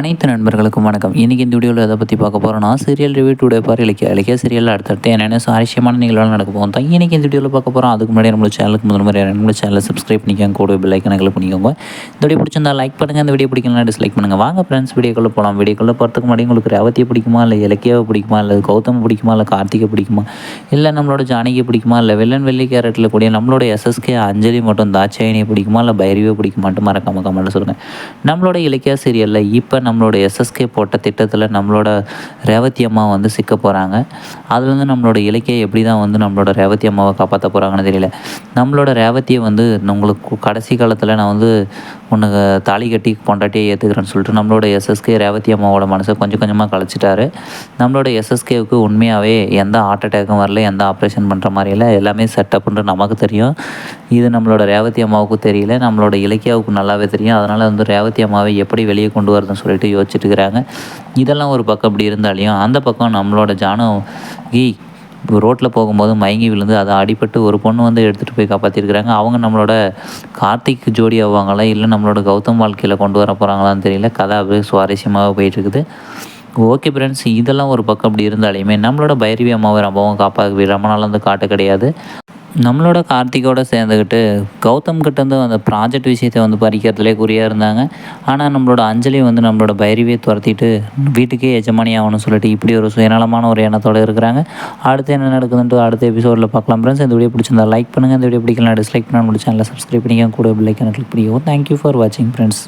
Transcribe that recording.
அனைத்து நண்பர்களுக்கும் வணக்கம். இன்றைக்கி இந்த வீடியோவில் எதை பற்றி பார்க்க போகிறோன்னா, சீரியல் ரிவ்யூ டுடே பார் இலக்கிய சீரியலில் அடுத்தடுத்து என்னென்ன சுவாரஸ்யமான நிகழ்வுகள் நடக்க போகும் தான் இன்றைக்கி இந்த வீடியோவில் பார்க்க போகிறோம். அதுக்கு முன்னாடி நம்மளோட சேனலுக்கு முதல் முறையாக நம்மளோட சேனலை சப்ஸ்கிரைப் பண்ணிக்கோங்க, கூட பெல் ஐக்கானை கிளிக் பண்ணிக்கோங்க. இந்த வீடியோ பிடிச்சிருந்தா லைக் பண்ணுங்கள், இந்த வீடியோ பிடிக்கலாம் டிஸ்லைக் பண்ணுங்கள். வாங்க ஃப்ரெண்ட்ஸ், வீடியோக்குள்ளே போகலாம். வீடியோக்குள்ளே போகிறதுக்கு முன்னாடி உங்களுக்கு ரேவதியை பிடிக்குமா, இல்லை இலக்கியாவை பிடிக்குமா, இல்லை கௌதம் பிடிக்குமா, இல்லை கார்த்திகை பிடிக்குமா, இல்லை நம்மளோட ஜானகி பிடிக்குமா, இல்லை வெள்ளி கேரட்டில் கூடிய நம்மளோட எஸ்எஸ்கே அஞ்சலி மற்றும் தாட்சாயினியை பிடிக்குமா, இல்லை பைரவியை பிடிக்குமான்ட்டு மறக்காம கமெண்ட்டில் சொல்லுங்கள். நம்மளோட இலக்கிய சீரியலில் இப்போ நம்மளோட எஸ்எஸ்கே போட்ட திட்டத்தில் நம்மளோட ரேவதி அம்மா வந்து சிக்க போகிறாங்க. அதுலேருந்து நம்மளோட இலக்கியம் எப்படி தான் வந்து நம்மளோட ரேவதி அம்மாவை காப்பாற்ற போகிறாங்கன்னு தெரியல. நம்மளோட ரேவதியை வந்து உங்களுக்கு கடைசி காலத்தில் நான் வந்து உனக்கு தாலி கட்டி பொண்டாட்டியை ஏற்றுக்கிறேன்னு சொல்லிட்டு நம்மளோட எஸ்எஸ்கே ரேவதி அம்மாவோட மனசை கொஞ்சம் கொஞ்சமாக கழிச்சிட்டாரு. நம்மளோட எஸ்எஸ்கேவுக்கு உண்மையாகவே எந்த ஹார்ட் அட்டாக்கும் வரல, எந்த ஆப்ரேஷன் பண்ணுற மாதிரியெல்லாம் எல்லாமே செட்டப்புன்ற நமக்கு தெரியும். இது நம்மளோட ரேவதி அம்மாவுக்கு தெரியல, நம்மளோட இலக்கியாவுக்கு நல்லாவே தெரியும். அதனால் வந்து ரேவதி அம்மாவை எப்படி வெளியே கொண்டு வரதுன்னு சொல்லிட்டு யோசிச்சுட்டு இருக்கிறாங்க. இதெல்லாம் ஒரு பக்கம் அப்படி இருந்தாலையும், அந்த பக்கம் நம்மளோட ஜானகி ரோட்டில் போகும்போது மயங்கி விழுந்து அதை அடிபட்டு ஒரு பொண்ணு வந்து எடுத்துகிட்டு போய் காப்பாற்றிருக்கிறாங்க. அவங்க நம்மளோட கார்த்திக் ஜோடி ஆவாங்களா, இல்லை நம்மளோட கௌதம் வாழ்க்கையில் கொண்டு வர போகிறாங்களான்னு தெரியல. கதை அப்படியே சுவாரஸ்யமாக போயிட்டுருக்குது. ஓகே ஃப்ரெண்ட்ஸ், இதெல்லாம் ஒரு பக்கம் அப்படி இருந்தாலுமே நம்மளோட பைரவி அம்மாவை ரொம்பவும் காப்பாற்ற ரொம்ப நாள் வந்து காட்ட கிடையாது. நம்மளோட கார்த்திகோடு சேர்ந்துக்கிட்டு கௌதம் கிட்டேருந்து அந்த ப்ராஜெக்ட் விஷயத்தை வந்து பறிக்கிறதுலே குறியாக இருந்தாங்க. ஆனால் நம்மளோட அஞ்சலி வந்து நம்மளோட பைரவியை துரத்திட்டு வீட்டுக்கே எஜமானி ஆகணும்னு சொல்லிட்டு இப்படி ஒரு சுயநலமான ஒரு எண்ணத்தோடு இருக்கிறாங்க. அடுத்து என்ன நடக்குதுன்ட்டு அடுத்த எபிசோடில் பார்க்கலாம் ஃப்ரெண்ட்ஸ். இந்த வீடியோ பிடிச்சிருந்தா லைக் பண்ணுங்கள், இந்த வீடியோ பிடிக்கலாம் டிஸ்லைக் பண்ண முடியும். சேனலை சப்ஸ்கிரைப் பண்ணிக்க, கூட பெல் ஐக்கானை கிளிக் பண்ணிக்கோ. தேங்க்யூ ஃபார் வாட்சிங் ஃப்ரெண்ட்ஸ்.